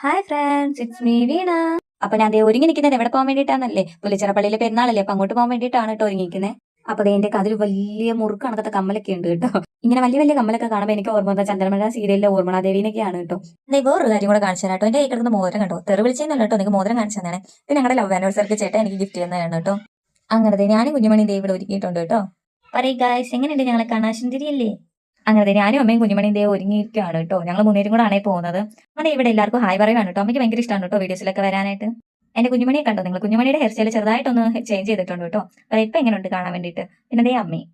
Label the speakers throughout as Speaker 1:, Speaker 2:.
Speaker 1: Hi friends, it's me വീണ. അപ്പൊ ഞാൻ ഒരുങ്ങി നിൽക്കുന്നത് എവിടെ പോകാൻ വേണ്ടിയിട്ടാണല്ലേ? പുലിച്ചിറപ്പള്ളിയിലെ പെരുന്നാളല്ലേ, അപ്പൊ അങ്ങോട്ട് പോകാൻ വേണ്ടിയിട്ടാണ് കേട്ടോ ഒരുങ്ങിക്കുന്നത്. അപ്പൊ എന്റെ കതിൽ വലിയ മുറുക്ക് കണക്കത്തെ കമ്മലൊക്കെ ഉണ്ട് കേട്ടോ. ഇങ്ങനെ വലിയ വലിയ കമ്മലൊക്കെ കാണുമ്പോൾ എനിക്ക് ഓർമ്മ വന്ന ചന്ദ്രമഴ സീരിയലിലെ ഊർമിളാദേവിനൊക്കെയാണ് കേട്ടോ. അതേ വേറൊരു കാര്യം കൂടെ കാണിച്ചു തരാം കേട്ടോ. എന്റെ കൈ കിടന്ന് മോതിരം കണ്ടോ? തെറി വിളിച്ചെന്നല്ല കേട്ടോ, നിങ്ങൾക്ക് മോതിരം കാണിച്ചു തന്നെ. ഇത് ഞങ്ങളുടെ ലവ് ആനിവേഴ്സറിക്ക് ചേട്ടൻ എനിക്ക് ഗിഫ്റ്റ് ചെയ്യുന്നതാണ് കേട്ടോ. അങ്ങനത്തെ ഞാനും കുഞ്ഞുമണി ഇവിടെ ഒരുക്കിയിട്ടുണ്ട് കേട്ടോ. പറയ് ഗായ്സ്, എങ്ങനെയുണ്ട് ഞങ്ങളെ കാണാൻ? സുന്ദരിയല്ലേ? അങ്ങനെ ഞാനും അമ്മയും കുഞ്ഞുമണിയും ദേ ഒരുങ്ങിയിരിക്കുകയാണ് കേട്ടോ. ഞങ്ങൾ മുന്നേരും കൂടെ ആണേ പോകുന്നത്. അതെ, ഇവിടെ എല്ലാവർക്കും ഹായ് പറയുവാണ് കേട്ടോ. അമ്മയ്ക്ക് ഭയങ്കര ഇഷ്ടമാണ് കേട്ടോ വീഡിയോസിലൊക്കെ വരാനായിട്ട്. എന്റെ കുഞ്ഞുമണിയെ കണ്ടോ നിങ്ങൾ? കുഞ്ഞുമണിയുടെ ഹെയർ സ്റ്റൈൽ ചെറുതായിട്ടൊന്ന് ചേഞ്ച് ചെയ്തിട്ടുണ്ട് കേട്ടോ. അപ്പൊ ഇപ്പൊ എങ്ങനെയുണ്ട് കാണാൻ വേണ്ടിയിട്ട്? പിന്നെ ദേ അമ്മയും.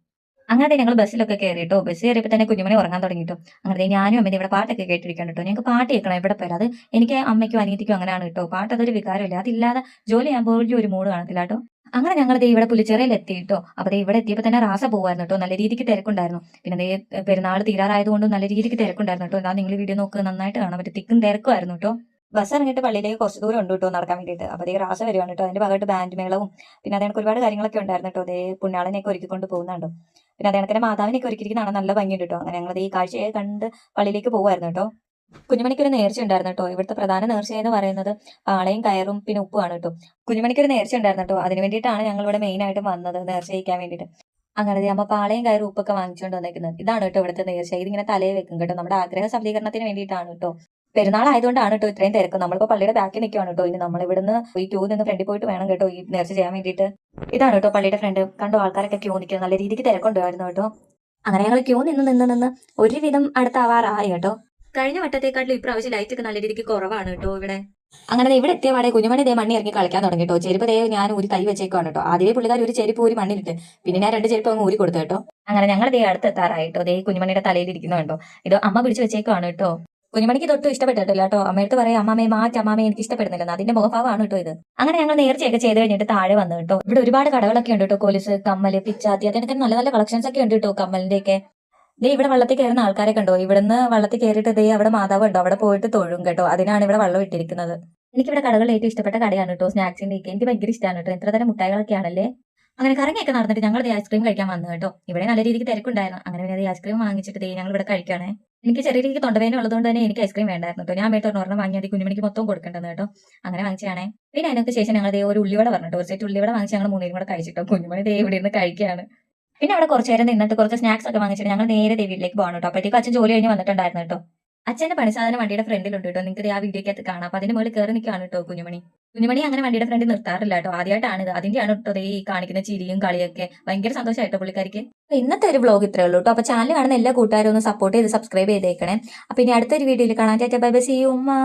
Speaker 1: അങ്ങനെ ഞങ്ങൾ ബസ്സിലൊക്കെ കയറിയിട്ടോ. ബസ് കയറിയപ്പോൾ തന്നെ കുഞ്ഞുമണി ഉറങ്ങാൻ തുടങ്ങിട്ടോ. അങ്ങനെ ഞാനും അമ്മയും ഇവിടെ പാട്ടൊക്കെ കേട്ടിരിക്കണം കേട്ടോ. ഞങ്ങൾക്ക് പാട്ട് കേൾക്കണം എവിടെ പോയാലും. അത് എനിക്ക് അമ്മയ്ക്കും അനിയത്തിക്കും അങ്ങനെയാണ് കേട്ടോ. പാട്ട് അതൊരു വികാരമില്ല. അതില്ലാതെ ജോലി ചെയ്യുമ്പോൾ ഒരു മൂഡ് കാണത്തില്ല കേട്ടോ. അങ്ങനെ ഞങ്ങൾ ദേ ഇവിടെ പുലിച്ചെറയിൽ എത്തിയിട്ടോ. അപ്പൊ ദേ ഇവിടെ എത്തിയപ്പോൾ തന്നെ റാസ പോവായിരുന്നു കേട്ടോ. നല്ല രീതിക്ക് തിരക്കുണ്ടായിരുന്നു. പിന്നെ ദേ പെരുന്നാൾ തീരാറായതുകൊണ്ട് നല്ല രീതിക്ക് തിരക്കുണ്ടായിരുന്നു കേട്ടോ. എന്നാൽ നിങ്ങൾ വീഡിയോ നോക്ക്, നന്നായിട്ട് കാണാൻ പറ്റും. തിക്കും തിരക്കുമായിരുന്നു കേട്ടോ. ബസ് ഇറങ്ങിയിട്ട് പള്ളിയിലേക്ക് കുറച്ച് ദൂരം ഉണ്ട് കേട്ടോ നടക്കാൻ വേണ്ടിയിട്ട്. അപ്പോൾ ദേ റാസ വരുവാണ് കേട്ടോ. അതിന്റെ ഭാഗമായിട്ട് ബാൻഡ് മേളവും പിന്നെ അതേ ഒരുപാട് കാര്യങ്ങളൊക്കെ ഉണ്ടായിരുന്നു കേട്ടോ. ദേ പുണ്യാളനെയൊക്കെ ഒരുക്കിക്കൊണ്ട് പോകുന്നുണ്ടോ. പിന്നെ അതേ മാതാവിനെയൊക്കെ ഒരുക്കിയിരിക്കുന്നതാണ് നല്ല ഭംഗിയുണ്ട് കേട്ടോ. അങ്ങനെ ഞങ്ങൾ ഈ കാഴ്ചയെ കണ്ട് പള്ളിയിലേക്ക് പോകുമായിരുന്നു കേട്ടോ. കുഞ്ഞുമണിക്കൊരു നേർച്ച ഉണ്ടായിരുന്നു കേട്ടോ. ഇവിടുത്തെ പ്രധാന നേർച്ച എന്ന് പറയുന്നത് പാളയും കയറും പിന്നെ ഉപ്പുമാണ് കേട്ടോ. കുഞ്ഞുമണിക്കൊരു നേർച്ച ഉണ്ടായിരുന്നു കേട്ടോ. അതിന് വേണ്ടിയിട്ടാണ് ഞങ്ങൾ ഇവിടെ മെയിൻ ആയിട്ട് വന്നത്, നേർച്ച ചെയ്യിക്കാൻ വേണ്ടിയിട്ട്. അങ്ങനെ അമ്മ പാളയും കയറും ഉപ്പൊക്കെ വാങ്ങിച്ചുകൊണ്ട് വന്നേക്കുന്നത്. ഇതാണ് കേട്ടോ ഇവിടുത്തെ നേർച്ച. ഇതിങ്ങനെ തലയിൽ വെക്കും കേട്ടോ. നമ്മുടെ ആഗ്രഹ സഫലീകരണത്തിന് വേണ്ടിയിട്ടാണ് കേട്ടോ. പെരുന്നാൾ ആയതുകൊണ്ടാണ് കേട്ടോ ഇത്രയും തിരക്ക്. നമ്മളിപ്പോൾ പള്ളിയുടെ ബാക്കിൽ നിൽക്കുകയാണ് കേട്ടോ. ഇനി നമ്മൾ ഇവിടുന്ന് ഈ ക്യൂ നിന്ന് ഫ്രണ്ടിൽ പോയിട്ട് വേണം കേട്ടോ ഈ നേർച്ച ചെയ്യാൻ വേണ്ടിയിട്ട്. ഇതാണ് കേട്ടോ പള്ളിയുടെ ഫ്രണ്ട്. കണ്ടോ ആൾക്കാരൊക്കെ ക്യൂ നിൽക്കുന്നത്. നല്ല രീതിക്ക് തിരക്കുണ്ടായിരുന്നു കേട്ടോ. അങ്ങനെ ഞങ്ങൾ ക്യൂ നിന്ന് ഒരുവിധം അടുത്താവാറായി കേട്ടോ. കഴിഞ്ഞ വട്ടത്തെക്കാട്ടിലും ഇപ്രാവശ്യം ലൈറ്റ് ഒക്കെ നല്ല രീതിക്ക് കുറവാണ് കേട്ടോ ഇവിടെ. അങ്ങനെ ഇവിടെ എത്തിയ പാടെ കുഞ്ഞുമണി ദേ മണ്ണി ഇറങ്ങി കളിക്കാൻ തുടങ്ങി കേട്ടോ. ചെരുപ്പ് ദേ ഞാൻ ഒരു കൈ വെച്ചേക്കാണ് കേട്ടോ. ആദ്യമേ പുള്ളിക്കാർ ഒരു ചെരുപ്പ് ഒരു മണ്ണിലിട്ട് പിന്നെ ഞാൻ രണ്ട് ചെരുപ്പ് അങ്ങ് ഊരി കൊടുത്തു കേട്ടോ. അങ്ങനെ ഞങ്ങൾ ദേ അടുത്തെത്താറായിട്ടോ. ദേ കുഞ്ഞുമണിയുടെ തലയിൽ ഇരിക്കുന്നു കേട്ടോ. ഇത് അമ്മ പിടിച്ചു വെച്ചേക്കാണ് കേട്ടോ. കുഞ്ഞുമണിക്ക് തൊട്ടും ഇഷ്ടപ്പെട്ടിട്ടില്ല കേട്ടോ. അമ്മയടുത്ത് പറയാം, അമ്മാമയെ അമ്മാമയെ എനിക്ക് ഇഷ്ടപ്പെടുന്നില്ലെന്ന്. അതിന്റെ മുഖഭാവമാണ് കേട്ടോ ഇത്. അങ്ങനെ ഞങ്ങൾ നേർച്ചയൊക്കെ ചെയ്ത് കഴിഞ്ഞിട്ട് താഴെ വന്നു കേട്ടോ. ഇവിടെ ഒരുപാട് കടകളൊക്കെ ഉണ്ട് കേട്ടോ. കൊലുസ്, കമ്മല്, പിച്ചാത്തി, അതിനൊക്കെ നല്ല നല്ല കളക്ഷൻസ് ഒക്കെ ഉണ്ട് കേട്ടോ കമ്മലിന്റെ ഒക്കെ. ദേ ഇവിടെ വെള്ളത്തിൽ കയറുന്ന ആൾക്കാരെ കണ്ടോ. ഇവിടുന്ന് വെള്ളത്തിൽ കയറിയിട്ട് ദേ അവിടെ മാതാവ് ഉണ്ടോ, അവിടെ പോയിട്ട് തൊഴും കേട്ടോ. അതിനാണ് ഇവിടെ വെള്ളം ഇട്ടിരിക്കുന്നത്. എനിക്കിവിടെ കടകളിൽ ഏറ്റവും ഇഷ്ടപ്പെട്ട കടയാണ് കേട്ടോ സ്നാക്സിന്റെ ഒക്കെ. എനിക്ക് ഭയങ്കര ഇഷ്ടമാണ് കേട്ടോ. എത്ര തരം മുട്ടായികളൊക്കെ ആണല്ലേ. അങ്ങനെ കറങ്ങിയൊക്കെ നടന്നിട്ട് ഞങ്ങൾ ഐസ്ക്രീം കഴിക്കാൻ വന്നു കേട്ടോ. ഇവിടെ നല്ല രീതിക്ക് തിരക്കുണ്ടായിരുന്നു. അങ്ങനെ പിന്നെ ഐസ്ക്രീം വാങ്ങിച്ചിട്ട് ഞങ്ങൾ ഇവിടെ കഴിക്കുകയാണ്. എനിക്ക് ചെറിയ രീതിക്ക് തൊണ്ടവേദന ഉള്ളതുകൊണ്ട് തന്നെ എനിക്ക് ഐസ്ക്രീം വേണ്ടായിരുന്നു കേട്ടോ. ഞാൻ മേത്തോട്ട് ഒരെണ്ണം വാങ്ങിയാൽ കുഞ്ഞുമണിക്ക് മൊത്തം കൊടുക്കേണ്ടത് കേട്ടോ. അങ്ങനെ വാങ്ങിച്ചാണേ. പിന്നെ അതിനൊക്കെ ശേഷം ഞങ്ങൾ ഒരു ഉള്ളിവട പറഞ്ഞിട്ട് ഒരു സെറ്റ് ഉള്ളിവട വാങ്ങിച്ച് ഞങ്ങൾ മൂന്നേരും കൂടെ കഴിച്ചിട്ടോ. കുഞ്ഞുമണി ഇവിടെ നിന്ന് കഴിക്കുകയാണ്. പിന്നെ അവിടെ കുറച്ച് നേരം നിന്നിട്ട് കുറച്ച് സ്നാക്സ് ഒക്കെ വാങ്ങിച്ചിട്ട് ഞങ്ങൾ നേരെ വീട്ടിലേക്ക് പോകണം കേട്ടോ. അപ്പോഴത്തേക്ക് അച്ഛൻ ജോലി കഴിഞ്ഞ് വന്നിട്ടുണ്ടായിരുന്നു കേട്ടോ. അച്ഛന്റെ പണിസാധനം വണ്ടിയുടെ ഫ്രണ്ടിലുണ്ട് കേട്ടോ. നിങ്ങൾക്ക് ആ വീഡിയോക്കകത്ത് കാണാം. അപ്പൊ അതിന് മുകളിൽ കയറി നിൽക്കുകയാണ് കേട്ടോ കുഞ്ഞുമണി. കുഞ്ഞുമണി അങ്ങനെ വണ്ടിയുടെ ഫ്രണ്ടിൽ നിർത്താറില്ല കേട്ടോ. ആദ്യമായിട്ടാണ് ഇത്. അതിന്റെയാണ് കേട്ടോ ഈ കാണിക്കുന്ന ചിരിയും കളിയൊക്കെ. ഭയങ്കര സന്തോഷമായിട്ടോ പുള്ളിക്കാരിക്ക്. ഇന്നത്തെ ഒരു വ്ലോഗ് ഇത്രേ ഉള്ളൂ കേട്ടോ. അപ്പൊ ചാനൽ കാണുന്ന എല്ലാ കൂട്ടുകാരും ഒന്ന് സപ്പോർട്ട് ചെയ്ത് സബ്സ്ക്രൈബ് ചെയ്തേക്കണേ. അപ്പൊ ഇനി അടുത്തൊരു വീഡിയോയിൽ കാണാൻ. Tata bye bye, see you ഉമ്മ.